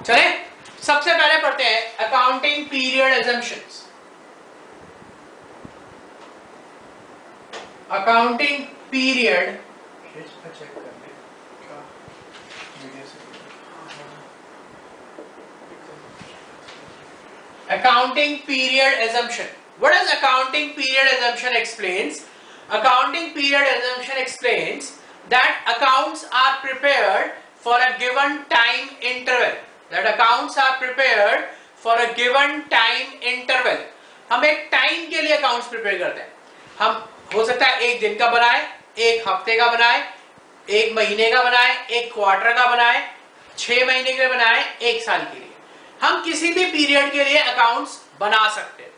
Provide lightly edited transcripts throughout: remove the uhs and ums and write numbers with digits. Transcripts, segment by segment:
चले सबसे पहले पढ़ते हैं accounting period assumptions. Accounting period accounting period assumption. What does accounting period assumption explains? Accounting period assumption explains that accounts are prepared for a given time interval. That accounts are prepared for a given time interval. हम एक time के लिए accounts prepare करते हैं। हम हो सकता है एक दिन का बनाए, एक हफ्ते का बनाए, एक महीने का बनाए, एक क्वार्टर का बनाए, 6 महीने के लिए बनाए, एक साल के लिए। हम किसी भी पीरियड के लिए अकाउंट्स बना सकते हैं।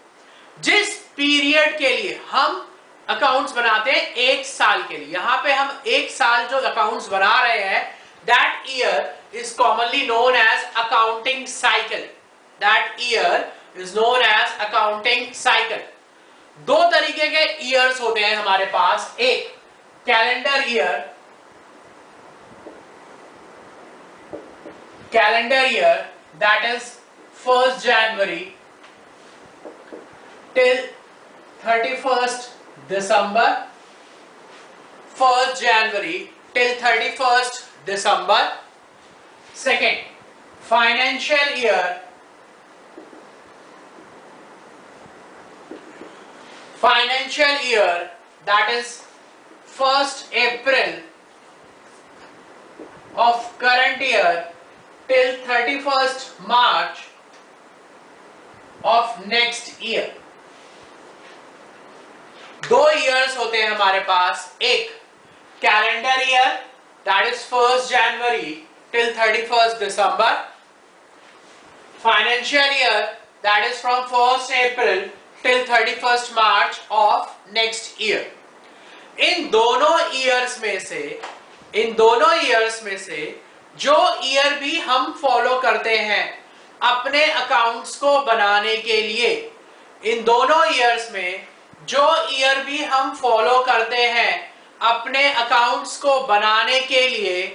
जिस पीरियड के लिए हम अकाउंट्स बनाते हैं एक साल के लिए, यहां पे हम एक साल जो अकाउंट्स बना रहे हैं, that year is commonly known as accounting cycle. That year is known as accounting cycle. दो तरीके के ईयर्स होते हैं हमारे पास, एक calendar year that is 1st January till 31st December. 1st January till 31st December. Second, financial year that is 1st April of current year till 31st March of next year. दो years होते हैं हमारे पास, एक calendar year that is 1st January till 31st December, financial year that is from 1st April till 31st March of next year. इन दोनों years में से जो ईयर भी हम फॉलो करते हैं अपने अकाउंट्स को बनाने के लिए, इन दोनों ईयर्स में जो ईयर भी हम फॉलो करते हैं अपने अकाउंट्स को बनाने के लिए,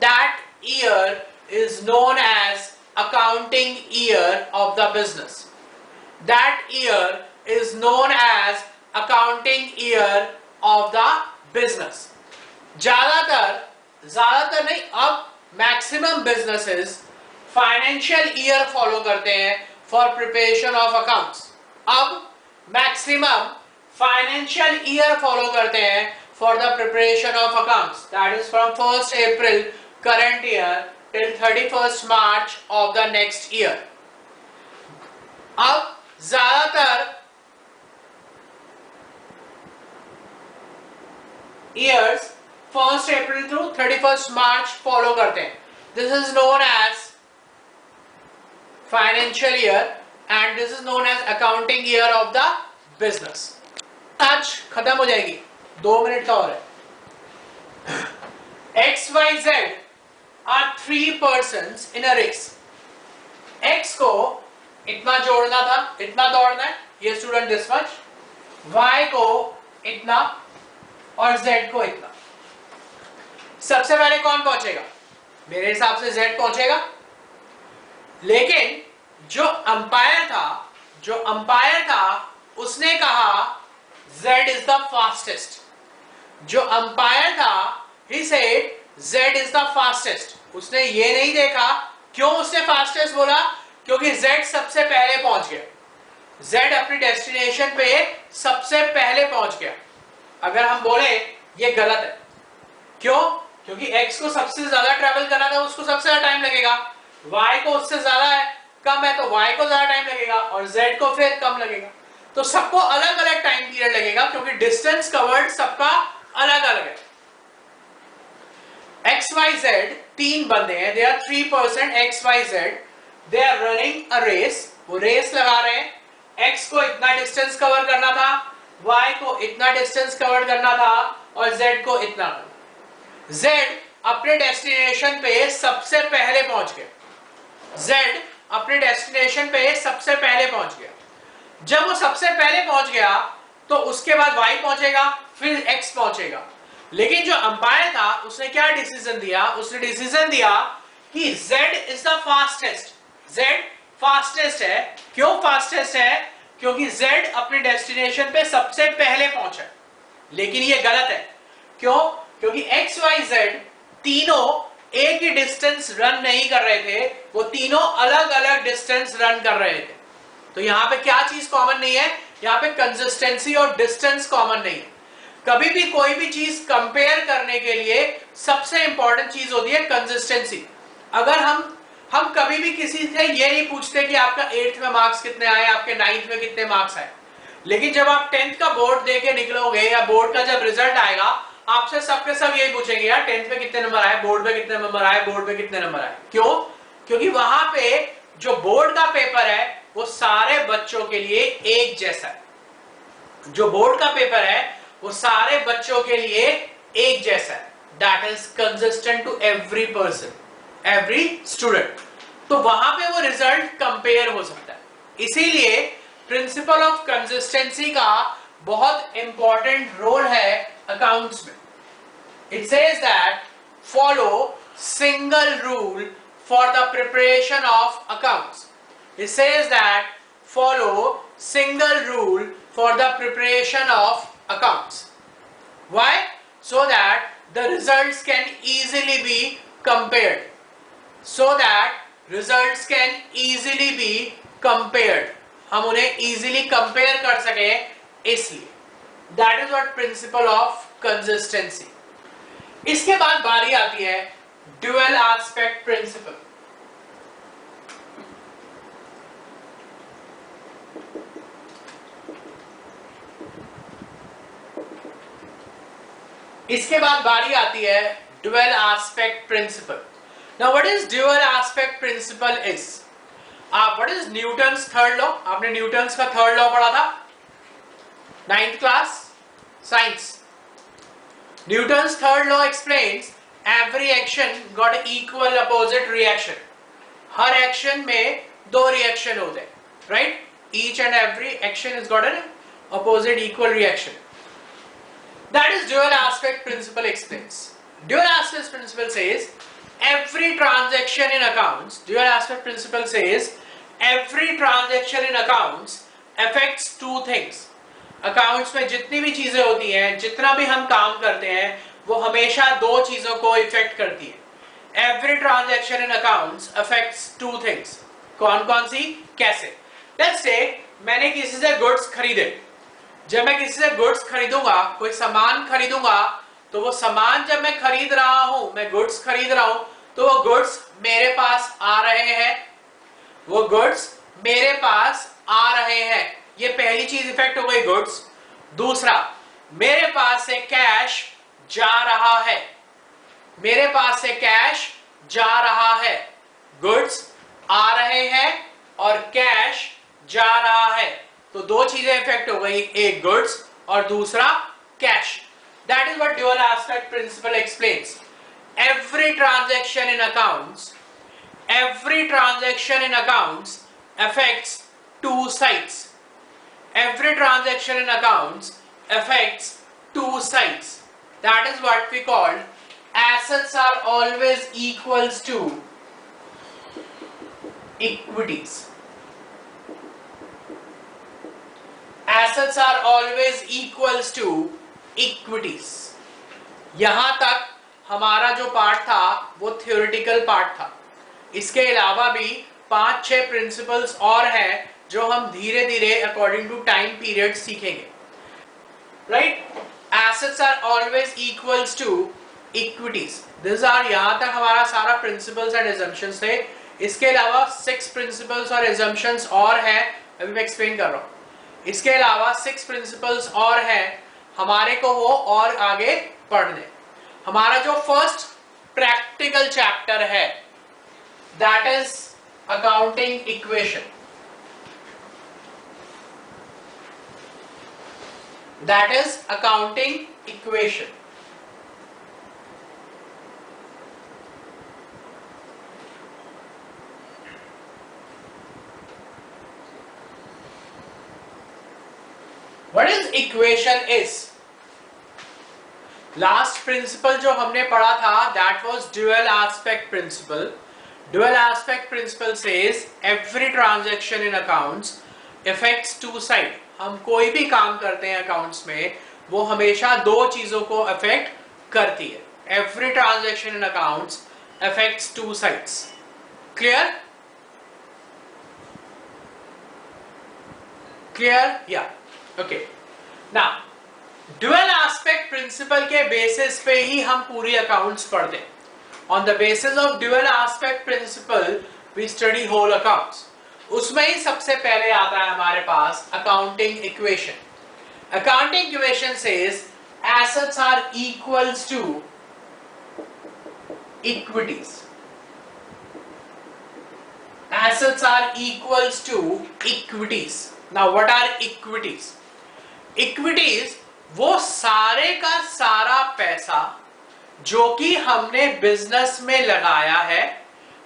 that year is known as accounting year of the business. That year is known as accounting year of the business. ज्यादातर नहीं, अब maximum businesses financial year follow करते हैं फॉर प्रिपरेशन ऑफ अकाउंट्स। अब मैक्सिमम फाइनेंशियल ईयर फॉलो करते हैं for the preparation of accounts, that is from 1st April current year till 31st March of the next year. अब ज्यादातर years 1st April through 31st March follow करते हैं। This is known as financial year and this is known as accounting year of the business. आज खत्म हो जाएगी, 2 minute का और है। X, Y, Z are 3 persons in a race. X को इतना जोड़ना था, इतना दौड़ना है, ये स्टूडेंट दिस मच, Y को इतना और Z को इतना। सबसे पहले कौन पहुंचेगा? मेरे हिसाब से Z पहुंचेगा, लेकिन जो अंपायर था उसने कहा Z इज द फास्टेस्ट। जो अंपायर था he said Z is the fastest. उसने ये नहीं देखा क्यों उसने फास्टेस्ट बोला, क्योंकि Z सबसे पहले पहुंच गया। Z अपनी डेस्टिनेशन पे सबसे पहले पहुंच गया। अगर हम बोले ये गलत है, क्यों? क्योंकि X को सबसे ज्यादा ट्रैवल करना था, उसको सबसे ज्यादा टाइम लगेगा। Y को उससे ज्यादा कम है तो Y को ज्यादा टाइम लगेगा और Z को फिर कम लगेगा। तो सबको अलग अलग टाइम पीरियड लगेगा क्योंकि डिस्टेंस कवर्ड सबका अलग अलग है। XYZ 3 बंदे हैं, they are 3 person XYZ, they are running a race. वो रेस लगा रहे हैं। X को इतना डिस्टेंस कवर करना था, Y को इतना डिस्टेंस कवर करना था और Z को इतना। Z अपने डेस्टिनेशन पे सबसे पहले पहुंच गया। Z अपने डेस्टिनेशन पे सबसे पहले पहुंच गया। जब वो सबसे पहले पहुंच गया तो उसके बाद Y पहुंचेगा, फिर X पहुंचेगा। लेकिन जो अंपायर था उसने क्या डिसीजन दिया? उसने डिसीजन दिया कि Z is the fastest. Z fastest है। क्यों फास्टेस्ट है? क्योंकि Z अपने डेस्टिनेशन पे सबसे पहले पहुंचा, लेकिन ये गलत है। क्यों? क्योंकि X Y Z तीनों एक ही डिस्टेंस रन नहीं कर रहे थे, वो तीनों अलग अलग डिस्टेंस रन कर रहे थे। तो यहां पे क्या चीज कॉमन नहीं है? यहां पे कंसिस्टेंसी और डिस्टेंस कॉमन नहीं है। कभी भी कोई भी चीज कंपेयर करने के लिए सबसे इंपॉर्टेंट चीज होती है कंसिस्टेंसी। अगर हम कभी भी किसी से ये नहीं पूछते कि आपका 8th में मार्क्स कितने आए, आपके 9th में कितने मार्क्स आए, लेकिन जब आप 10th का बोर्ड दे के निकलोगे या बोर्ड का जब रिजल्ट आएगा, आपसे सबके सब यही पूछेंगे यार 10th में कितने नंबर आए, बोर्ड में कितने नंबर आए, बोर्ड में कितने नंबर आए। क्यों? क्योंकि वहां पे जो बोर्ड का पेपर है वो सारे बच्चों के लिए एक जैसा है। जो बोर्ड का पेपर है वो सारे बच्चों के लिए एक जैसा है। That is consistent to every person, every student. तो वहां पे वो रिजल्ट कंपेयर हो सकता है। इसीलिए प्रिंसिपल ऑफ कंसिस्टेंसी का बहुत इंपॉर्टेंट रोल है अकाउंट्स में। It says that follow single rule for the preparation of accounts. It says that follow single rule for the preparation of accounts. Why? So that the results can easily be compared. So that results can easily be compared. हम उन्हें easily compare कर सके, इसलिए that is what principle of consistency. इसके बाद बारी आती है dual aspect principle. इसके बाद बारी आती है dual aspect principle. Now what is dual aspect principle is? What is Newton's third law? आपने न्यूटन्स का थर्ड लॉ पढ़ा था 9th class science. Newton's third law explains every action got equal opposite reaction. हर action में दो reaction होते हैं, right? Each and every action is got an opposite equal reaction. That is dual aspect principle explains. Dual aspect principle says every transaction in accounts, dual aspect principle says every transaction in accounts affects two things. Accounts में जितनी भी चीजें होती हैं, जितना भी हम काम करते हैं, वो हमेशा दो चीजों को इफेक्ट करती है. Every transaction in accounts affects two things. कौन कौन सी, कैसे? Let's say मैंने किसी से गुड्स खरीदे. जब मैं किसी से गुड्स खरीदूंगा, कोई सामान खरीदूंगा, तो वो सामान जब मैं खरीद रहा हूं, मैं गुड्स खरीद रहा हूं, तो वो गुड्स मेरे पास आ रहे हैं, वो गुड्स मेरे पास आ रहे हैं. ये पहली चीज इफेक्ट हो गई, गुड्स. दूसरा, मेरे पास से कैश जा रहा है, मेरे पास से कैश जा रहा है. गुड्स आ रहे हैं और कैश जा रहा है, तो दो चीजें इफेक्ट हो गई, एक गुड्स और दूसरा cash. That is what dual aspect principle explains. Every transaction in accounts, every transaction in accounts affects two sides. Every transaction in accounts affects two sides. That is what we call assets are always equals to equities. Assets are always equals to equities. यहां तक हमारा जो part था वो theoretical part था. इसके अलावा भी 5-6 प्रिंसिपल्स और हैं जो हम धीरे धीरे अकॉर्डिंग टू टाइम पीरियड सीखेंगे. Right? Assets are always equals to equities. This are, यहां तक हमारा सारा प्रिंसिपल्स एंड assumptions थे. इसके अलावा 6 प्रिंसिपल्स और assumptions और हैं, अभी मैं एक्सप्लेन कर रहा हूं. इसके अलावा 6 प्रिंसिपल्स और हैं, हमारे को वो और आगे पढ़ने. हमारा जो फर्स्ट प्रैक्टिकल चैप्टर है, that is accounting equation. That is accounting equation. What is equation is? Last principle जो हमने पढ़ा था that was dual aspect principle. Dual aspect principle says every transaction in accounts affects two side. हम कोई भी काम करते हैं अकाउंट्स में वो हमेशा दो चीजों को अफेक्ट करती है. Every transaction in accounts affects two sides. Clear? Clear? Yeah. Okay. Now, dual aspect principle के basis पे ही हम पूरी accounts पढ़ते हैं. On the basis of dual aspect principle, we study whole accounts. उसमें ही सबसे पहले आता है हमारे पास accounting equation. Accounting equation says assets are equals to equities. Assets are equals to equities. Now, what are equities? Equities वो सारे का सारा पैसा जो कि हमने बिजनेस में लगाया है,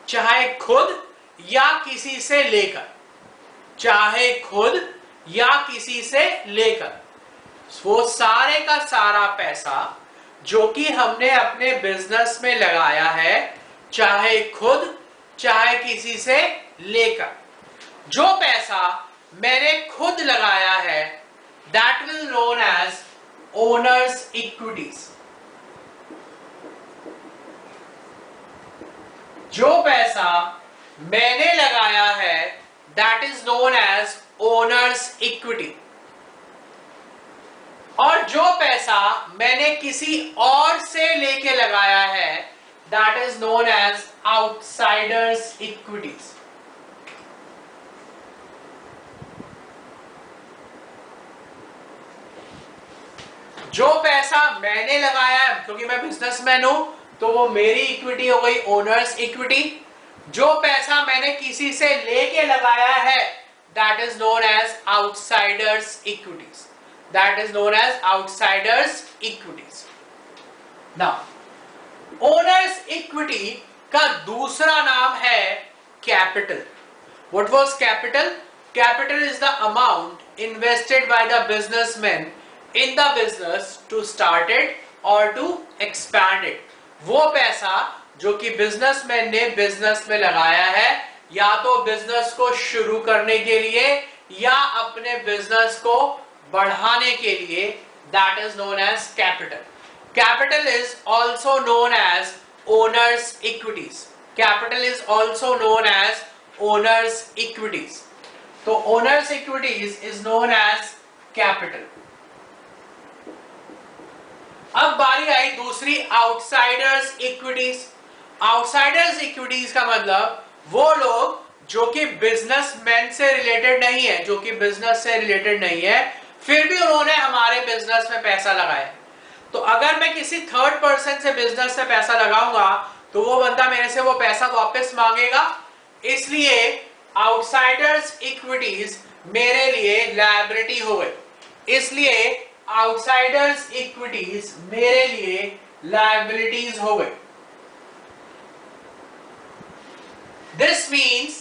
चाहे खुद या किसी से लेकर, चाहे खुद या किसी से लेकर, वो सारे का सारा पैसा जो कि हमने अपने बिजनेस में लगाया है, चाहे खुद चाहे किसी से लेकर, जो पैसा मैंने खुद लगाया है, that will known as owners equities. जो पैसा मैंने लगाया है that is known as owners equity. और जो पैसा मैंने किसी और से लेके लगाया है that is known as outsiders equities. जो पैसा मैंने लगाया है, क्योंकि मैं बिजनेसमैन हूं तो वो मेरी इक्विटी हो गई, ओनर्स इक्विटी. जो पैसा मैंने किसी से लेके लगाया है that is known as outsiders equities. That is known as outsiders equities. Now, owners equity का दूसरा नाम है capital. What was capital? Capital is the amount invested by the businessman in the business to start it or to expand it. वो पैसा जो कि businessman ने business में लगाया है, या तो बिजनेस को शुरू करने के लिए या अपने बिजनेस को बढ़ाने के लिए, that is known as capital. Capital is also known as owners equities. Capital is also known as owners equities. तो owners equities is known as capital. अब बारी आई दूसरी आउटसाइडर्स इक्विटीज. आउटसाइडर्स इक्विटीज का मतलब वो लोग जो कि बिजनेसमैन से रिलेटेड नहीं है, जो कि बिजनेस से रिलेटेड नहीं है, फिर भी उन्होंने हमारे बिजनेस में पैसा लगाया. तो अगर मैं किसी थर्ड पर्सन से बिजनेस में पैसा लगाऊंगा तो वो बंदा मेरे से वो पैसा वापस मांगेगा. इसलिए आउटसाइडर्स इक्विटीज मेरे लिए लायबिलिटी हो गई. इसलिए आउटसाइडर्स इक्विटीज मेरे लिए लायबिलिटीज हो गई. This means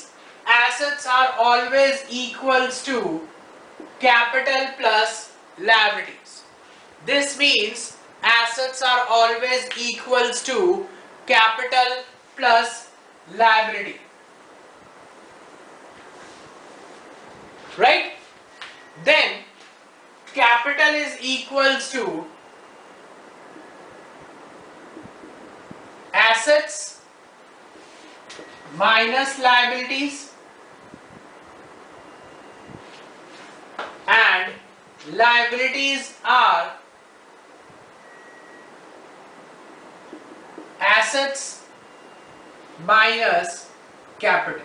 assets are always equals to capital plus liabilities. This means assets are always equals to capital plus liability. Right? Then capital is equals to assets minus liabilities and liabilities are assets minus capital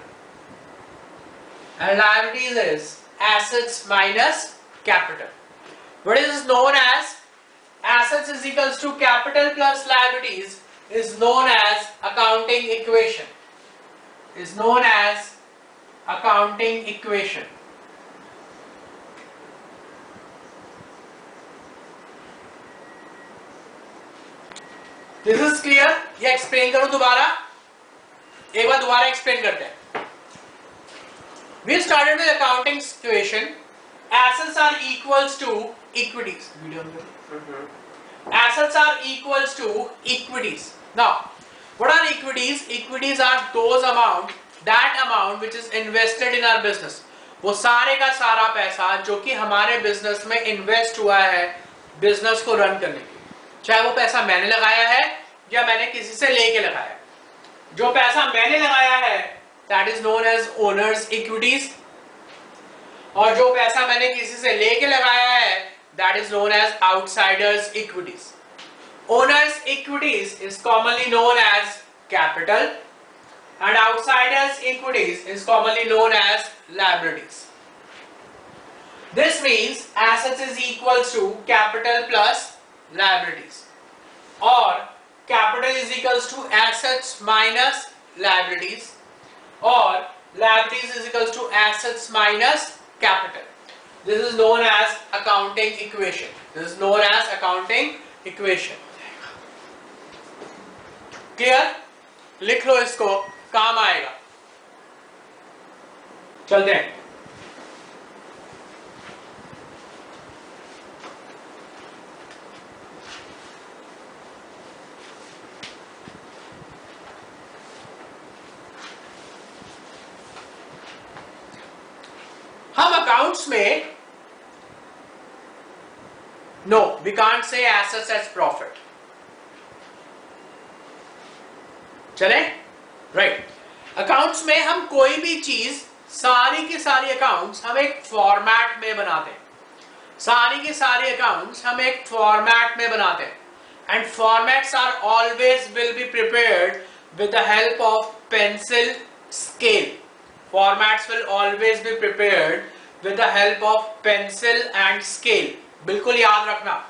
and liabilities is assets minus capital. What is known as assets is equals to capital plus liabilities is known as accounting equation. Is known as accounting equation. This is clear? ये explain करूं दोबारा? एक बार दोबारा explain करते हैं. We started with accounting equation. Assets are equals to equities. Assets are equals to equities. Now, What are equities? Equities are those amount, that amount which is invested in our business. वो सारे का सारा पैसा जो कि हमारे business में invest हुआ है बिजनेस को रन करने के लिए, चाहे वो पैसा मैंने लगाया है या मैंने किसी से लेके लगाया। जो पैसा मैंने लगाया है that is known as owners equities, और जो पैसा मैंने किसी से लेके लगाया है that is known as outsiders equities. Owners equities is commonly known as capital and outsiders equities is commonly known as liabilities. This means assets is equals to capital plus liabilities, or capital is equals to assets minus liabilities, or liabilities is equals to assets minus capital. This is known as accounting equation. This is known as accounting equation. Clear? लिख लो इसको, काम आएगा। चलते हैं। हम accounts में no we can't say assets as profit. चले? Right. Accounts में हम कोई भी चीज, सारी की सारी अकाउंट्स हम एक फॉर्मेट में बनाते हैं। सारी की सारी अकाउंट्स हम एक फॉर्मेट में बनाते हैं, and formats are always will be prepared with the help of pencil scale. Formats will always be prepared with the help of pencil and scale. बिल्कुल याद रखना,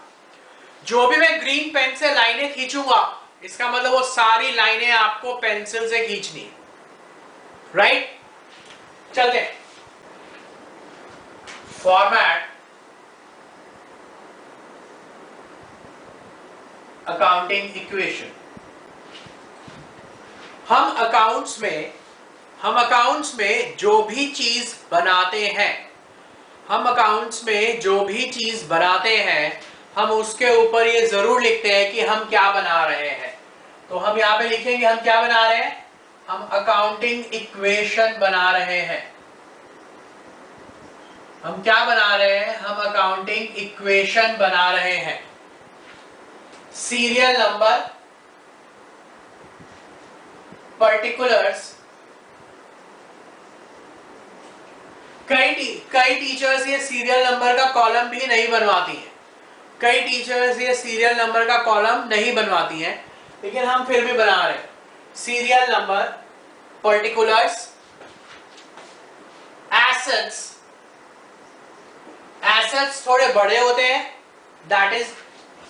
जो भी मैं ग्रीन पेन से लाइनें खींचूंगा इसका मतलब वो सारी लाइनें आपको पेंसिल से खींचनी है। राइट? चलते हैं। Format accounting equation. हम अकाउंट्स में जो भी चीज बनाते हैं, हम उसके ऊपर ये जरूर लिखते हैं कि हम क्या बना रहे हैं। तो हम यहाँ पे लिखेंगे हम क्या बना रहे हैं, हम अकाउंटिंग इक्वेशन बना रहे हैं। हम क्या बना रहे हैं, हम अकाउंटिंग इक्वेशन बना रहे हैं। Serial number, particulars. कई टीचर्स ये सीरियल नंबर का कॉलम भी नहीं बनवाती हैं। कई टीचर्स ये सीरियल नंबर का कॉलम नहीं बनवाती हैं, लेकिन हम फिर भी बना रहे हैं। Serial number, particulars, assets. Assets थोड़े बड़े होते हैं, दैट इज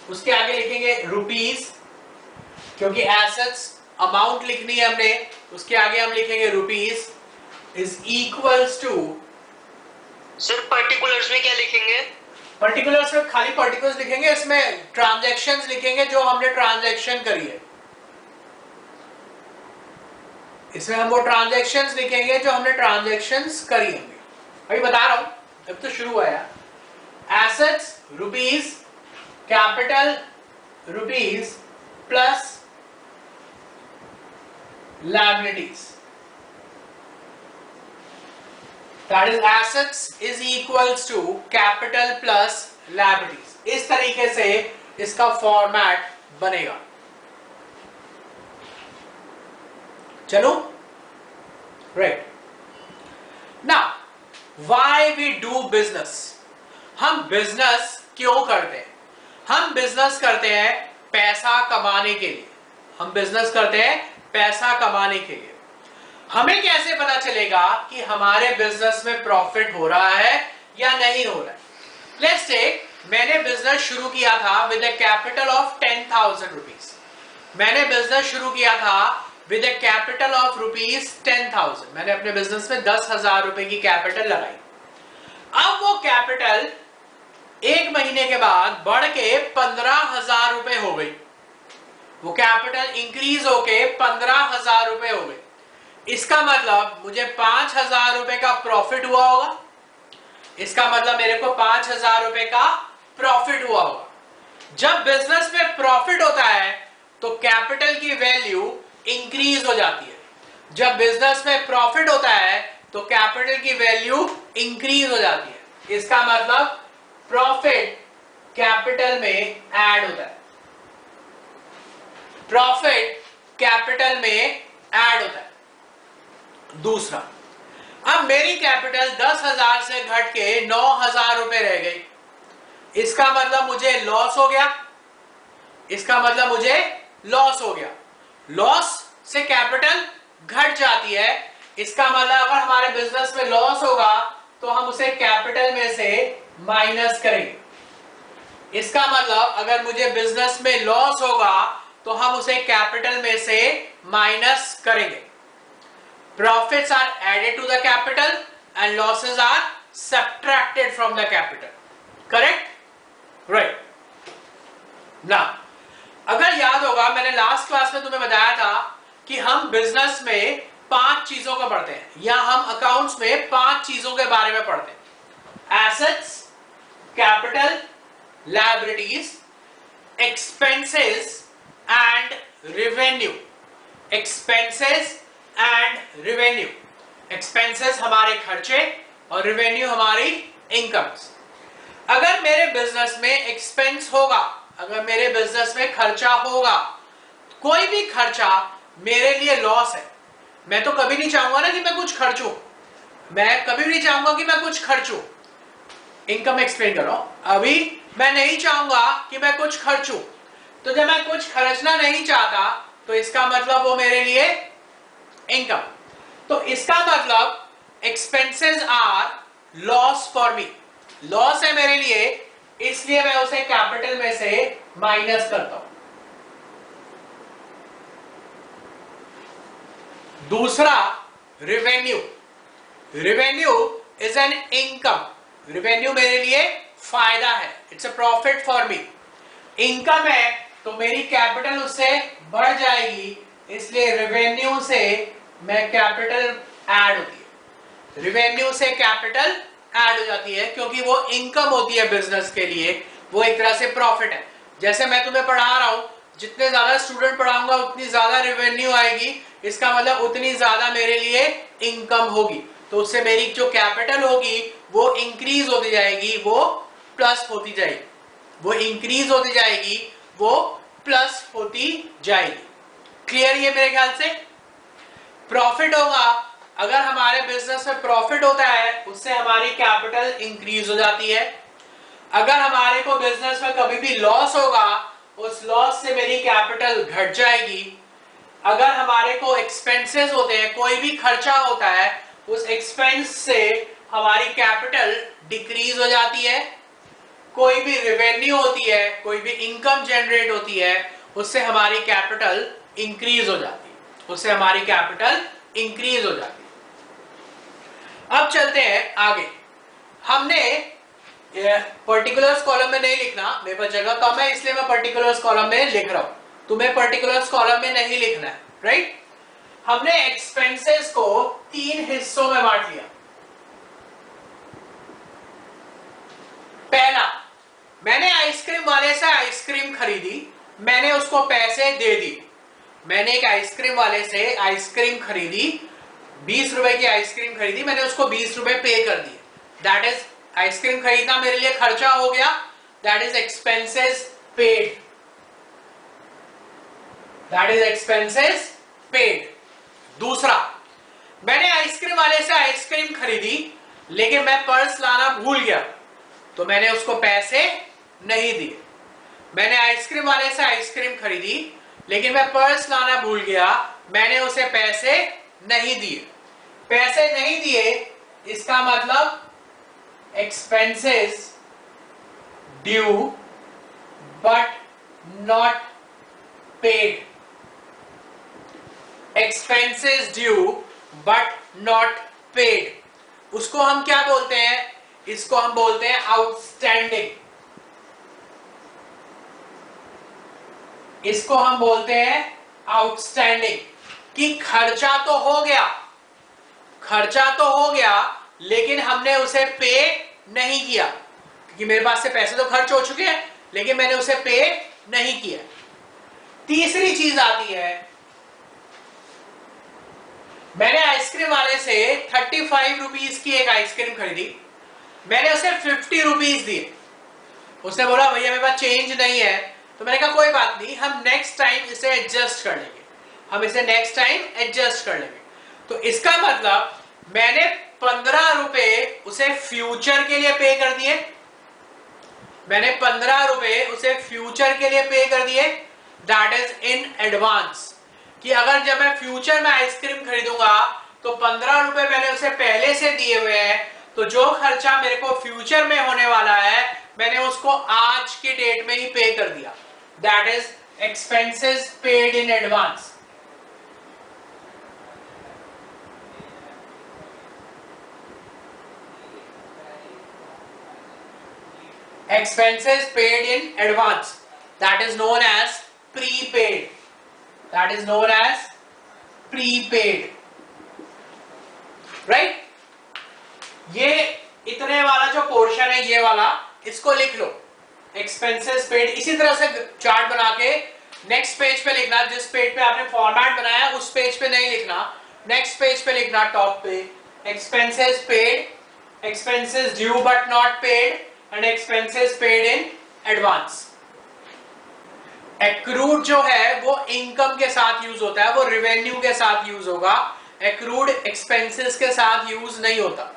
उसके आगे लिखेंगे रुपीस, क्योंकि एसेट्स अमाउंट लिखनी है हमने, उसके आगे हम लिखेंगे rupees is equals to. Sir particulars में क्या लिखेंगे? पर्टिकुलर्स में खाली पर्टिकुलर्स लिखेंगे, इसमें ट्रांजैक्शंस लिखेंगे जो हमने ट्रांजैक्शन करी है। इसमें हम वो ट्रांजैक्शंस लिखेंगे जो हमने ट्रांजैक्शंस करी होंगी। अभी बता रहा हूं, अब तो शुरू हुआ है। Assets rupees, capital rupees plus liabilities, that is assets is equals to capital plus liabilities। इस तरीके से इसका फॉर्मेट बनेगा। चलो, right. Now why we do business. हम बिजनेस क्यों करते हैं? हम बिजनेस करते हैं पैसा कमाने के लिए। हम बिजनेस करते हैं पैसा कमाने के लिए। हमें कैसे पता चलेगा कि हमारे बिजनेस में प्रॉफिट हो रहा है या नहीं हो रहा है? लेट्स टेक, मैंने बिजनेस शुरू किया था with a capital of 10,000 rupees. मैंने बिजनेस शुरू किया था with a capital of rupees 10,000। मैंने अपने बिजनेस में 10,000 रुपए की कैपिटल लगाई। अब वो कैपिटल एक महीने के बाद बढ़ के 15,000 रुपए हो गई। वो कैपिटल इंक्रीज होके 15,000 रुपए हो गई। इसका मतलब मुझे 5,000 रुपए का प्रॉफिट हुआ होगा। इसका मतलब मेरे को 5,000 रुपए का प्रॉफिट हुआ होगा। जब बिजनेस में प्रॉफिट होता है तो कैपिटल की वैल्यू इंक्रीज हो जाती है। जब बिजनेस में प्रॉफिट होता है तो कैपिटल की वैल्यू इंक्रीज हो जाती है। इसका मतलब प्रॉफिट कैपिटल में ऐड होता है, प्रॉफिट कैपिटल में ऐड होता है। दूसरा, अब मेरी कैपिटल 10,000 से घट के 9,000 रुपए रह गई, इसका मतलब मुझे लॉस हो गया, इसका मतलब मुझे लॉस हो गया। लॉस से कैपिटल घट जाती है, इसका मतलब अगर हमारे बिजनेस में लॉस होगा तो हम उसे कैपिटल में से माइनस करेंगे। इसका मतलब अगर मुझे बिजनेस में लॉस होगा तो हम उसे कैपिटल में से माइनस करेंगे। Profits are added to the capital and losses are subtracted from the capital, correct? Right. Now अगर याद होगा, मैंने लास्ट क्लास में तुम्हें बताया था कि हम बिजनेस में 5 चीजों को पढ़ते हैं, या हम अकाउंट्स में 5 चीजों के बारे में पढ़ते हैं: assets, capital, liabilities, expenses and revenue. Expenses and revenue, expenses हमारे खर्चे और रेवेन्यू हमारी इनकम्स। अगर मेरे बिजनेस में एक्सपेंस होगा, अगर मेरे बिजनेस में खर्चा होगा, कोई भी खर्चा मेरे लिए लॉस है, मैं तो कभी नहीं चाहूंगा ना कि मैं कुछ खर्चूं, मैं कभी भी नहीं चाहूंगा कि मैं कुछ खर्चूं। इनकम एक्सप्लेन करो। अभी मैं नहीं चाहूंगा कि मैं कुछ खर्चूं, तो जब मैं कुछ खर्चना नहीं चाहता तो इसका मतलब वो मेरे लिए इनकम। तो इसका मतलब expenses are loss for me, loss है मेरे लिए, इसलिए मैं उसे कैपिटल में से माइनस करता हूं। दूसरा, revenue. Revenue is an income, revenue मेरे लिए फायदा है, it's a profit for me. Income है तो मेरी कैपिटल उससे बढ़ जाएगी, इसलिए रेवेन्यू से मैं कैपिटल ऐड होती है, रेवेन्यू से कैपिटल ऐड हो जाती है, क्योंकि वो इनकम होती है बिजनेस के लिए, वो एक तरह से प्रॉफिट है। जैसे मैं तुम्हें पढ़ा रहा हूं, जितने ज्यादा स्टूडेंट पढ़ाऊंगा उतनी ज्यादा रेवेन्यू आएगी, इसका मतलब उतनी ज्यादा मेरे लिए इनकम होगी, तो उससे मेरी जो कैपिटल होगी वो इंक्रीज होती जाएगी, वो प्लस होती जाएगी, वो इंक्रीज होती जाएगी, वो प्लस होती जाएगी। क्लियर? ये मेरे ख्याल से प्रॉफिट होगा, अगर हमारे बिजनेस में प्रॉफिट होता है उससे हमारी कैपिटल इंक्रीज हो जाती है। अगर हमारे को बिजनेस में कभी भी लॉस होगा, उस लॉस से मेरी कैपिटल घट जाएगी। अगर हमारे को एक्सपेंसेस होते हैं, कोई भी खर्चा होता है, उस एक्सपेंस से हमारी कैपिटल डिक्रीज हो जाती है। कोई भी रेवेन्यू होती है, कोई भी इनकम जनरेट होती है, उससे हमारी कैपिटल इंक्रीज हो जाती है, उससे हमारी कैपिटल इंक्रीज हो जाती है। अब चलते हैं आगे। हमने पर्टिकुलर्स कॉलम में नहीं लिखना, मेरे पास जगह कम है इसलिए मैं पर्टिकुलर्स कॉलम में लिख रहा हूं, तुम्हें पर्टिकुलर्स कॉलम में नहीं लिखना है, राइट? हमने एक्सपेंसेस को 3 हिस्सों में बांट लिया। पहला, मैंने आइसक्रीम वाले से आइसक्रीम खरीदी, मैंने उसको पैसे दे दी। मैंने एक आइसक्रीम वाले से आइसक्रीम खरीदी, 20 रुपए की आइसक्रीम खरीदी, मैंने उसको 20 रुपए पे कर दिए। दैट इज, आइसक्रीम खरीदना मेरे लिए खर्चा हो गया, that is expenses paid, that is expenses paid. दूसरा, मैंने आइसक्रीम वाले से आइसक्रीम खरीदी लेकिन मैं पर्स लाना भूल गया, तो मैंने उसको पैसे नहीं दिए। मैंने आइसक्रीम वाले से आइसक्रीम खरीदी लेकिन मैं पर्स लाना भूल गया, मैंने उसे पैसे नहीं दिए। पैसे नहीं दिए, इसका मतलब expenses due but not paid, expenses due but not paid. उसको हम क्या बोलते हैं? इसको हम बोलते हैं आउटस्टैंडिंग, इसको हम बोलते हैं आउटस्टैंडिंग, कि खर्चा तो हो गया, खर्चा तो हो गया लेकिन हमने उसे पे नहीं किया, क्योंकि मेरे पास से पैसे तो खर्च हो चुके हैं लेकिन मैंने उसे पे नहीं किया। तीसरी चीज आती है मैंने आइसक्रीम वाले से 35 रुपीज की एक आइसक्रीम खरीदी, मैंने उसे 50 रुपीज दिए। उसने बोला भैया मेरे पास चेंज नहीं है, तो मैंने कहा कोई बात नहीं, हम नेक्स्ट टाइम इसे एडजस्ट कर लेंगे, हम इसे नेक्स्ट टाइम एडजस्ट कर लेंगे। तो इसका मतलब मैंने 15 रुपए उसे फ्यूचर के लिए पे कर दिए, मैंने 15 रुपए उसे फ्यूचर के लिए पे कर दिए, दैट इज इन एडवांस। कि अगर जब मैं फ्यूचर में आइसक्रीम खरीदूंगा तो 15 रुपए मैंने उसे पहले से दिए हुए हैं, तो जो खर्चा मेरे को फ्यूचर में होने वाला है मैंने उसको आज की डेट में ही पे कर दिया, that is expenses paid in advance. Expenses paid in advance, that is known as prepaid, that is known as prepaid, right? ये इतने वाला जो पोर्शन है ये वाला, इसको लिख लो एक्सपेंसेस पेड। इसी तरह से चार्ट बना के नेक्स्ट पेज पे लिखना, जिस पेज पे आपने फॉर्मेट बनाया उस पेज पे नहीं लिखना, नेक्स्ट पेज पे लिखना टॉप पे, expenses paid, expenses due but not paid and expenses paid in advance. Accrued जो है वो इनकम के साथ यूज होता है, वो रेवेन्यू के साथ यूज होगा, एक्रूड एक्सपेंसेस के साथ यूज नहीं होता।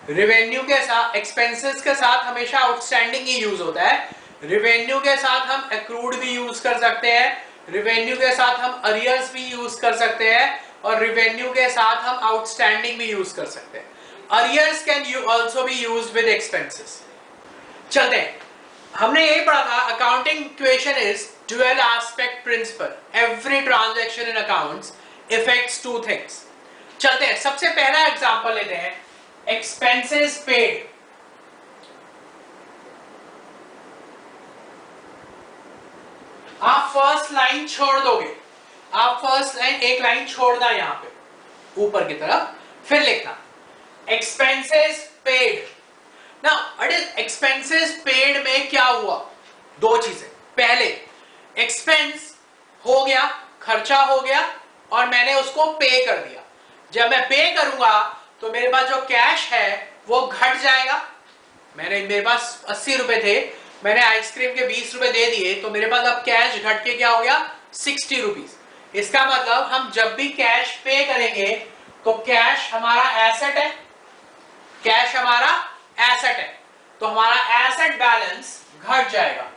रेवेन्यू के साथ, एक्सपेंसेस के साथ हमेशा आउटस्टैंडिंग ही यूज होता है, रेवेन्यू के साथ हम एक्रूड भी यूज कर सकते हैं, रेवेन्यू के साथ हम अरियर्स भी यूज कर सकते हैं, और रेवेन्यू के साथ हम आउटस्टैंडिंग भी यूज कर सकते हैं। Arrears can also be used with expenses. चलते हैं, हमने यही पढ़ा था accounting equation is dual aspect principle, every transaction in accounts affects two things. चलते हैं, सबसे पहला एग्जांपल लेते हैं, एक्सपेंसेस पेड। आप फर्स्ट लाइन छोड़ दोगे, आप फर्स्ट लाइन एक लाइन छोड़ना यहां पे ऊपर की तरफ, फिर लिखना expenses paid. Now what is expenses paid में क्या हुआ? दो चीजें, पहले एक्सपेंस हो गया, खर्चा हो गया और मैंने उसको पे कर दिया। जब मैं पे करूंगा तो मेरे पास जो कैश है वो घट जाएगा। मेरे पास 80 रुपए थे, मैंने आइसक्रीम के 20 रुपए दे दिए, तो मेरे पास अब कैश घट के क्या हो गया 60 रुपीज। इसका मतलब हम जब भी कैश पे करेंगे तो कैश हमारा एसेट है, कैश हमारा एसेट है, तो हमारा एसेट बैलेंस घट जाएगा।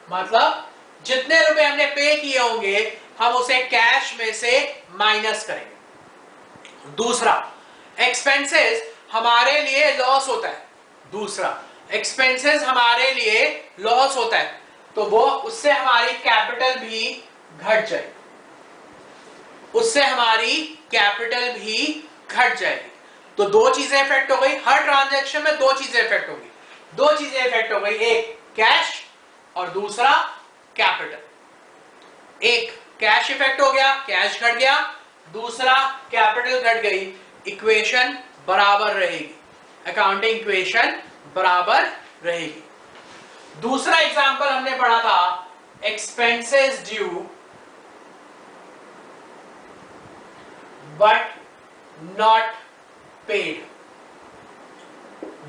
मतलब जितने रुपए हमने पे किए होंगे हम उसे कैश में से माइनस करेंगे। दूसरा, एक्सपेंसेस हमारे लिए लॉस होता है, दूसरा एक्सपेंसेस हमारे लिए लॉस होता है, तो वो उससे हमारी कैपिटल भी घट जाएगी, उससे हमारी कैपिटल भी घट जाएगी। तो दो चीजें इफेक्ट हो गई, हर ट्रांजैक्शन में दो चीजें इफेक्ट हो गई, दो चीजें इफेक्ट हो गई, एक कैश और दूसरा कैपिटल। एक कैश इफेक्ट हो गया, कैश घट गया, दूसरा कैपिटल घट गई, इक्वेशन बराबर रहेगी, अकाउंटिंग इक्वेशन बराबर रहेगी। दूसरा एग्जांपल हमने पढ़ा था expenses due but not paid.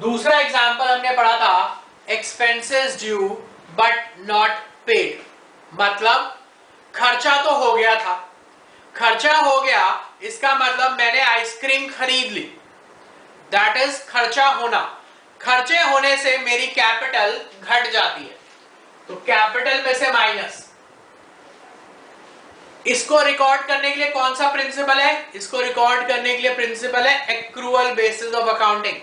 दूसरा एग्जांपल हमने पढ़ा था expenses due but not paid. मतलब खर्चा तो हो गया था, खर्चा हो गया, इसका मतलब मैंने आइसक्रीम खरीद ली, दैट इज खर्चा होना। खर्चे होने से मेरी कैपिटल घट जाती है, तो कैपिटल में से माइनस। इसको रिकॉर्ड करने के लिए कौन सा प्रिंसिपल है? इसको रिकॉर्ड करने के लिए प्रिंसिपल है accrual basis of accounting.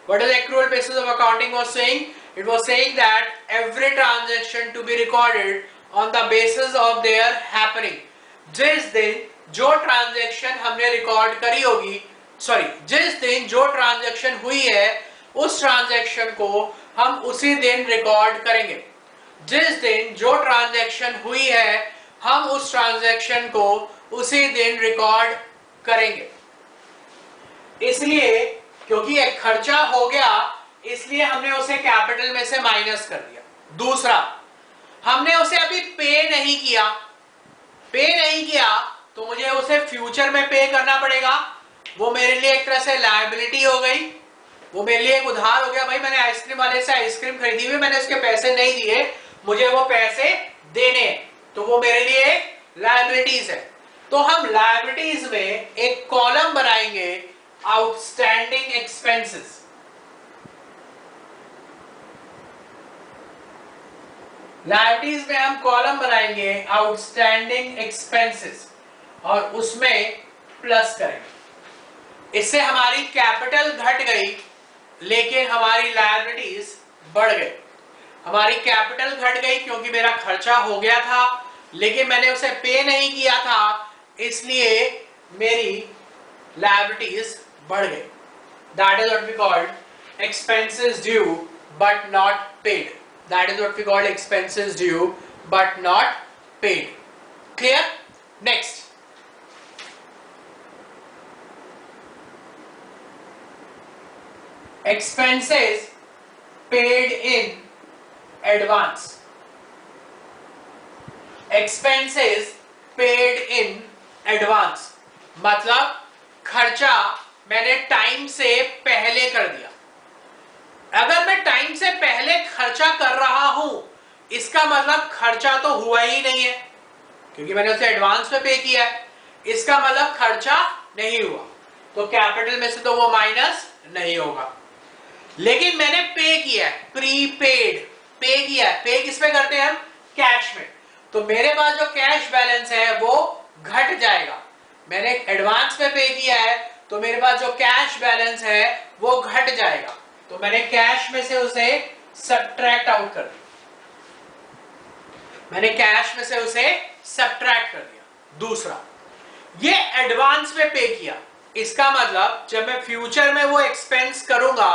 What is accrual basis of accounting was saying? It was saying that every transaction to be recorded on the basis of their happening. जिस दिन जो ट्रांजैक्शन हमने रिकॉर्ड करी होगी, सॉरी, जिस दिन जो ट्रांजैक्शन हुई है उस ट्रांजैक्शन को हम उसी दिन रिकॉर्ड करेंगे। जिस दिन जो ट्रांजैक्शन हुई है हम उस ट्रांजैक्शन को उसी दिन रिकॉर्ड करेंगे। इसलिए क्योंकि एक खर्चा हो गया इसलिए हमने उसे कैपिटल में से माइनस कर दिया। दूसरा, हमने उसे अभी पे नहीं किया, पे नहीं किया तो मुझे उसे फ्यूचर में पे करना पड़ेगा। वो मेरे लिए एक तरह से लायबिलिटी हो गई, वो मेरे लिए एक उधार हो गया। भाई मैंने आइसक्रीम वाले से आइसक्रीम खरीदी हुई, मैंने उसके पैसे नहीं दिए, मुझे वो पैसे देने हैं, तो वो मेरे लिए लायबिलिटीज है। तो हम लायबिलिटीज में एक कॉलम बनाएंगे आउटस्टैंडिंग एक्सपेंसेस। लायबिलिटीज में हम कॉलम बनाएंगे आउटस्टैंडिंग एक्सपेंसेस और उसमें प्लस करेंगे। इससे हमारी कैपिटल घट गई लेकिन हमारी लायबिलिटीज बढ़ गई। हमारी कैपिटल घट गई क्योंकि मेरा खर्चा हो गया था लेकिन मैंने उसे पे नहीं किया था, इसलिए मेरी लायबिलिटीज बढ़ गई। That is what we called expenses due but not paid. That is what we call expenses due but not paid. Clear? Next. Expenses paid in advance. Expenses paid in advance मतलब खर्चा मैंने time से पहले कर दिया। अगर मैं time से पहले खर्चा कर रहा हूं इसका मतलब खर्चा तो हुआ ही नहीं है क्योंकि मैंने उसे एडवांस में पे किया है, इसका मतलब खर्चा नहीं हुआ, तो कैपिटल में से तो वो माइनस नहीं होगा। लेकिन मैंने पे किया है, प्रीपेड पे किया है। पे किस पे करते हैं हम? कैश में। तो मेरे पास जो कैश बैलेंस है वो घट जाएगा। मैंने एडवांस में पे किया है तो मेरे पास जो कैश बैलेंस है वो घट जाएगा, तो मैंने कैश में से उसे सब्ट्रैक्ट आउट कर दिया। मैंने कैश में से उसे सब्ट्रैक्ट कर दिया। दूसरा, ये एडवांस में पे किया, इसका मतलब जब मैं फ्यूचर में वो एक्सपेंस करूंगा,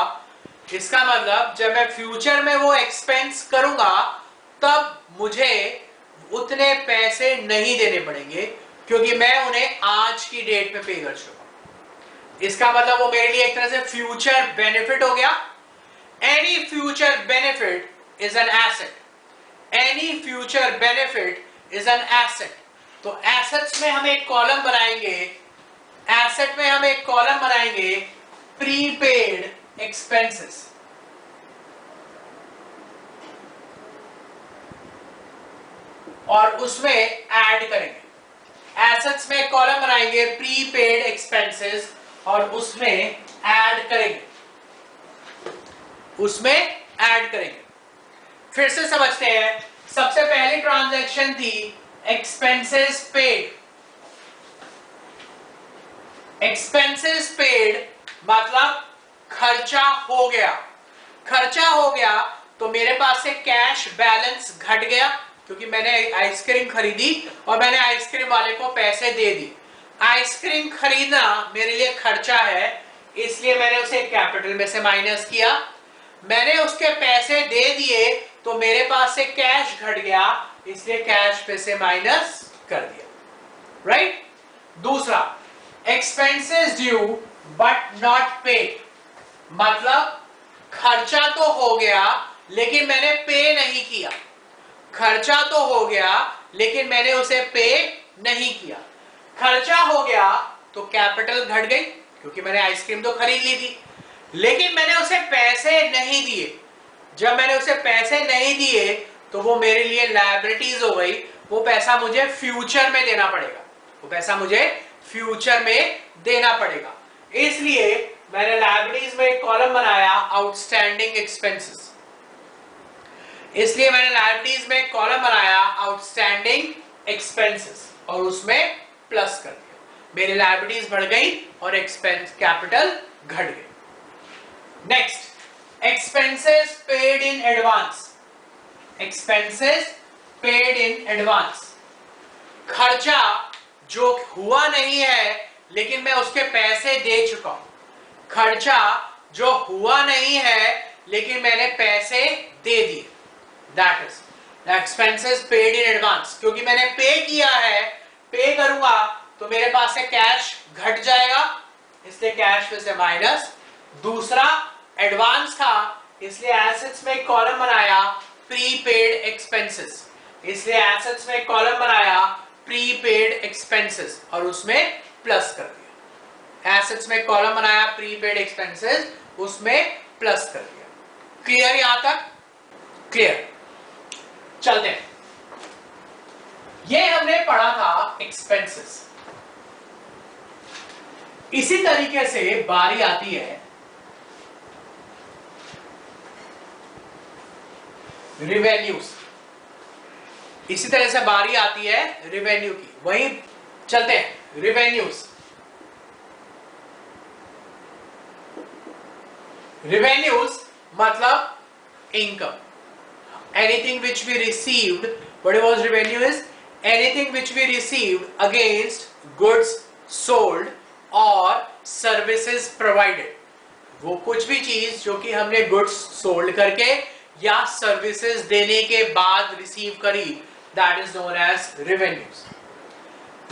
इसका मतलब जब मैं फ्यूचर में वो एक्सपेंस करूंगा तब मुझे उतने पैसे नहीं देने पड़ेंगे क्योंकि मैं उन्हें आज की डेट में पे कर चुका। इसका मतलब वो मेरे लिए एक तरह से फ्यूचर बेनिफिट हो गया। Any future benefit is an asset. Any future benefit is an asset. तो एसेट्स में हम एक कॉलम बनाएंगे, एसेट में हम एक कॉलम बनाएंगे प्रीपेड एक्सपेंसेस। और उसमें ऐड करेंगे। एसेट्स में एक कॉलम बनाएंगे प्रीपेड एक्सपेंसेस और उसमें ऐड करेंगे, उसमें ऐड करेंगे। फिर से समझते हैं। सबसे पहली ट्रांजैक्शन थी एक्सपेंसेस पेड। एक्सपेंसेस पेड मतलब खर्चा हो गया। खर्चा हो गया तो मेरे पास से कैश बैलेंस घट गया क्योंकि मैंने आइसक्रीम खरीदी और मैंने आइसक्रीम वाले को पैसे दे दी। आइसक्रीम खरीदना मेरे लिए खर्चा है, इसलिए मैंने उसे कैपिटल में से माइनस किया। मैंने उसके पैसे दे दिए तो मेरे पास से कैश घट गया, इसलिए कैश पे से माइनस कर दिया। राइट? दूसरा, expenses due but not paid मतलब खर्चा तो हो गया लेकिन मैंने पे नहीं किया। खर्चा तो हो गया लेकिन मैंने उसे पे नहीं किया। खर्चा हो गया तो कैपिटल घट गई क्योंकि मैंने आइसक्रीम तो खरीद ली थी, लेकिन मैंने उसे पैसे नहीं दिए। जब मैंने उसे पैसे नहीं दिए तो वो मेरे लिए लायबिलिटीज हो गई। वो पैसा मुझे फ्यूचर में देना पड़ेगा, वो पैसा मुझे फ्यूचर में देना पड़ेगा। इसलिए मैंने लायबिलिटीज में एक कॉलम बनाया आउटस्टैंडिंग एक्सपेंसेस। इसलिए मैंने लायबिलिटीज में एक कॉलम बनाया आउटस्टैंडिंग एक्सपेंसेस और उसमें प्लस कर दिया। मेरी लायबिलिटीज बढ़ गई और एक्सपेंस कैपिटल घट गई। Next, expenses paid in advance. Expenses paid in advance खर्चा जो हुआ नहीं है लेकिन मैं उसके पैसे दे चुका हूं। खर्चा जो हुआ नहीं है लेकिन मैंने पैसे दे दिए, that is expenses paid in advance. क्योंकि मैंने पे किया है, पे करूंगा तो मेरे पास से कैश घट जाएगा, इसलिए कैश में से माइनस। दूसरा, एडवांस था इसलिए एसेट्स में एक कॉलम बनाया प्रीपेड एक्सपेंसेस। इसलिए एसेट्स में एक कॉलम बनाया प्रीपेड एक्सपेंसेस और उसमें प्लस कर दिया। एसेट्स में कॉलम बनाया प्रीपेड एक्सपेंसेस, उसमें प्लस कर दिया। क्लियर यहां तक? क्लियर। चलते हैं, ये हमने पढ़ा था एक्सपेंसेस। इसी तरीके से बारी आती है रिवेन्यूज। इसी तरह से बारी आती है रिवेन्यू की। वही चलते हैं, रिवेन्यूज। रिवेन्यूज मतलब income. Anything which we received, what was revenue is anything which we received against goods sold or services provided। वो कुछ भी चीज जो कि हमने गुड्स सोल्ड करके या सर्विसेज देने के बाद रिसीव करी, that is known as revenues.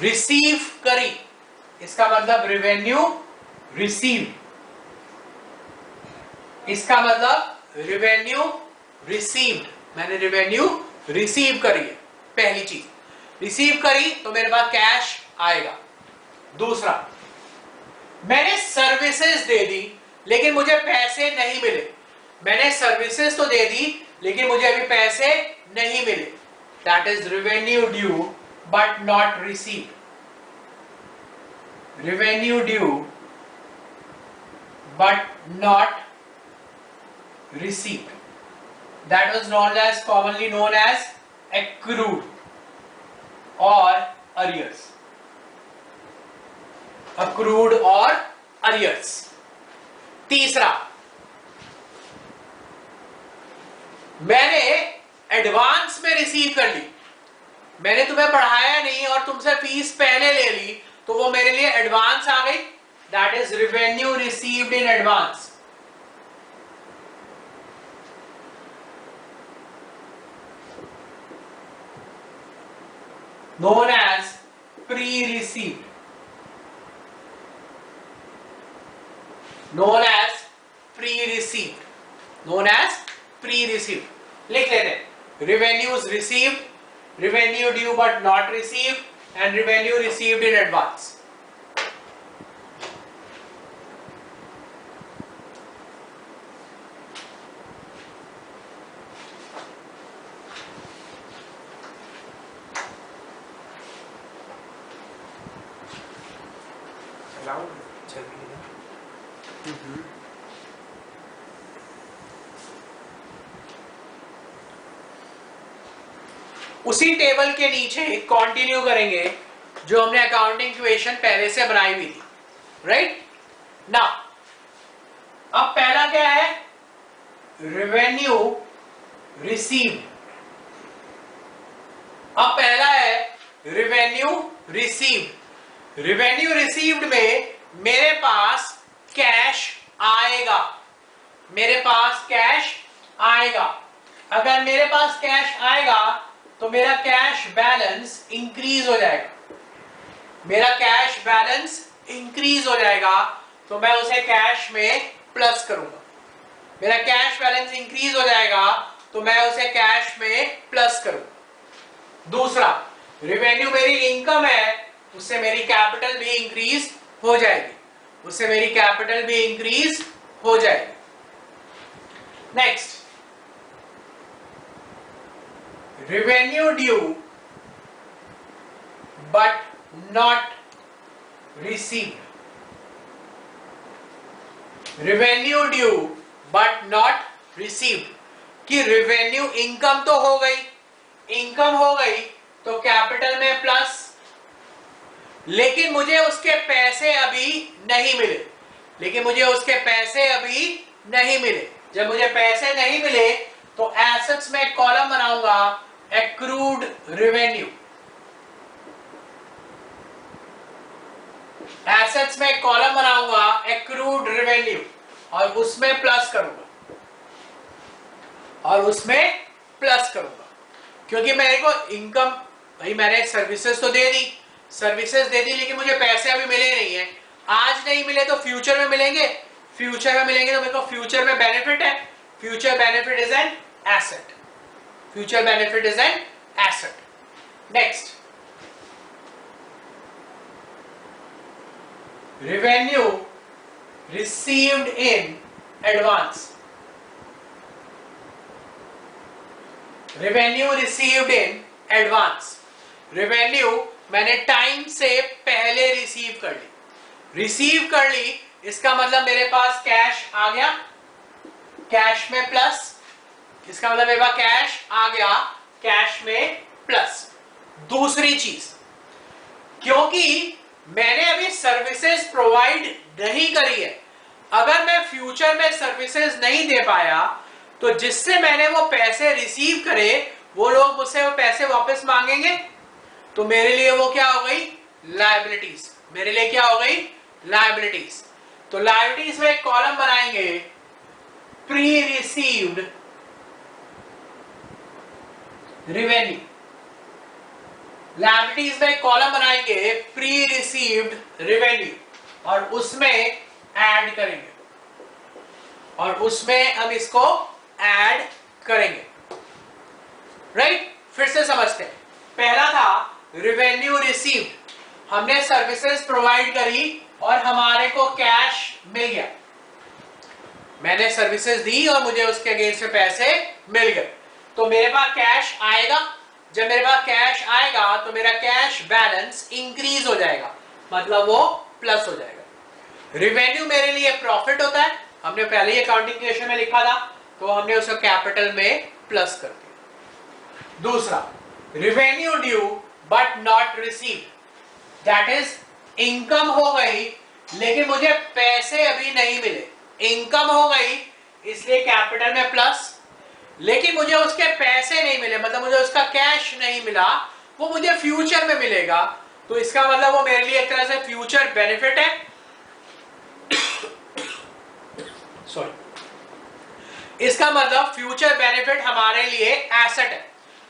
Receive करी, इसका मतलब रेवेन्यू रिसीव। इसका मतलब रेवेन्यू रिसीव्ड, मैंने रेवेन्यू रिसीव करी है। पहली चीज रिसीव करी तो मेरे पास कैश आएगा। दूसरा, मैंने सर्विसेज दे दी लेकिन मुझे पैसे नहीं मिले। मैंने सर्विसेज तो दे दी लेकिन मुझे अभी पैसे नहीं मिले, that is revenue due but not received. Revenue due but not received, that was commonly known as accrued or arrears। accrued or arrears। तीसरा, मैंने एडवांस में रिसीव कर ली। मैंने तुम्हें पढ़ाया नहीं और तुमसे फीस पहले ले ली तो वो मेरे लिए एडवांस आ गई, that is revenue received in advance. known as pre-received, known as pre-received, known as pre-received। लिख लेते हैं, revenues received, revenue due but not received, and revenue received in advance। उसी टेबल के नीचे कंटिन्यू करेंगे जो हमने अकाउंटिंग इक्वेशन पहले से बनाई हुई थी, राइट ना। अब पहला क्या है, रेवेन्यू रिसीव्ड। अब पहला है रेवेन्यू रिसीव्ड। रेवेन्यू रिसीव्ड में मेरे पास कैश आएगा, मेरे पास कैश आएगा। अगर मेरे पास कैश आएगा तो मेरा कैश बैलेंस इंक्रीज हो जाएगा। मेरा कैश बैलेंस इंक्रीज हो जाएगा तो मैं उसे कैश में प्लस करूंगा। मेरा कैश बैलेंस इंक्रीज हो जाएगा तो मैं उसे कैश में प्लस करूंगा। दूसरा, रेवेन्यू मेरी इनकम है, उससे मेरी कैपिटल भी इंक्रीज हो जाएगी, उससे मेरी कैपिटल भी इंक्रीज हो जाएगी। Next, revenue due but not received। revenue due but not received कि रेवेन्यू इनकम तो हो गई, इनकम हो गई तो कैपिटल में प्लस, लेकिन मुझे उसके पैसे अभी नहीं मिले, लेकिन मुझे उसके पैसे अभी नहीं मिले। जब मुझे पैसे नहीं मिले तो एसेट्स में कॉलम बनाऊंगा एक्रूड रेवेन्यू। एसेट्स में कॉलम बनाऊंगा एक्रूड रेवेन्यू और उसमें प्लस करूंगा, और उसमें प्लस करूंगा क्योंकि मेरे को इनकम, भाई मैंने सर्विसेज तो दे दी, सर्विसेज दे दी लेकिन मुझे पैसे अभी मिले नहीं है। आज नहीं मिले तो फ्यूचर में मिलेंगे, फ्यूचर में मिलेंगे तो मेरे को फ्यूचर में बेनिफिट है। Future benefit is an asset, future benefit is an asset. Next, revenue received in advance, revenue received in advance, revenue मैंने टाइम से पहले रिसीव कर ली, रिसीव कर ली इसका मतलब मेरे पास कैश आ गया, कैश में प्लस, इसका मतलब मेरे पास कैश आ गया, कैश में प्लस। दूसरी चीज, क्योंकि मैंने अभी सर्विसेज प्रोवाइड नहीं करी है, अगर मैं फ्यूचर में सर्विसेज नहीं दे पाया तो जिससे मैंने वो पैसे रिसीव करे वो लोग मुझसे वो पैसे वापस मांगेंगे, तो मेरे लिए वो क्या हो गई, लायबिलिटीज, मेरे लिए क्या हो गई, लायबिलिटीज। तो लायबिलिटीज में एक कॉलम बनाएंगे, प्री रिसीव्ड रेवेन्यू, लायबिलिटीज में एक कॉलम बनाएंगे प्री रिसीव्ड रेवेन्यू और उसमें ऐड करेंगे, और उसमें हम इसको ऐड करेंगे, राइट। फिर से समझते हैं, पहला था रेवेन्यू रिसीव्ड, हमने सर्विसेज प्रोवाइड करी और हमारे को कैश मिल गया, मैंने सर्विसेज दी और मुझे उसके अगेंस्ट में पैसे मिल गए, तो मेरे पास कैश आएगा, जब मेरे पास कैश आएगा तो मेरा कैश बैलेंस इंक्रीज हो जाएगा, मतलब वो प्लस हो जाएगा। रेवेन्यू मेरे लिए प्रॉफिट होता है, हमने पहले ही अकाउंटिंग इक्वेशन में लिखा था, तो हमने उसको कैपिटल में प्लस कर दिया। दूसरा, revenue due but not received, that is income हो गई लेकिन मुझे पैसे अभी नहीं मिले, इनकम हो गई इसलिए कैपिटल में प्लस, लेकिन मुझे उसके पैसे नहीं मिले, मतलब मुझे उसका कैश नहीं मिला, वो मुझे फ्यूचर में मिलेगा, तो इसका मतलब वो मेरे लिए एक तरह से फ्यूचर बेनिफिट है, सॉरी, इसका मतलब फ्यूचर बेनिफिट हमारे लिए एसेट है,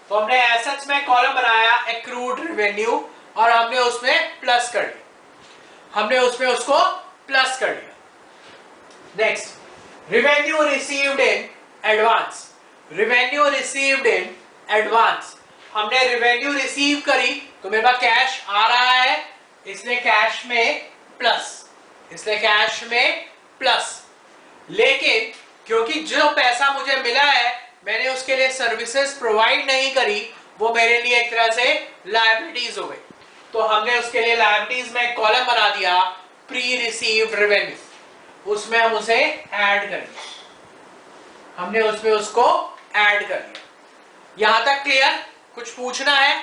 तो हमने एसेट्स में कॉलम बनाया एक्रूड रेवेन्यू और हमने उसमें प्लस कर दिया, हमने उसमें उसको प्लस कर दिया। Next, revenue received in advance, revenue received in advance, हमने रेवेन्यू रिसीव करी तो मेरे पास कैश आ रहा है इसलिए कैश में प्लस, इसलिए कैश में प्लस, लेकिन क्योंकि जो पैसा मुझे मिला है मैंने उसके लिए सर्विसेज प्रोवाइड नहीं करी, वो मेरे लिए एक तरह से लायबिलिटीज हो गई, तो हमने उसके लिए लायबिलिटीज में एक कॉलम बना दिया प्री रिसीव्ड रेवेन्यू, उसमें हम उसे ऐड कर दिया, हमने उसमें उसको ऐड कर दिया। यहां तक क्लियर? कुछ पूछना है?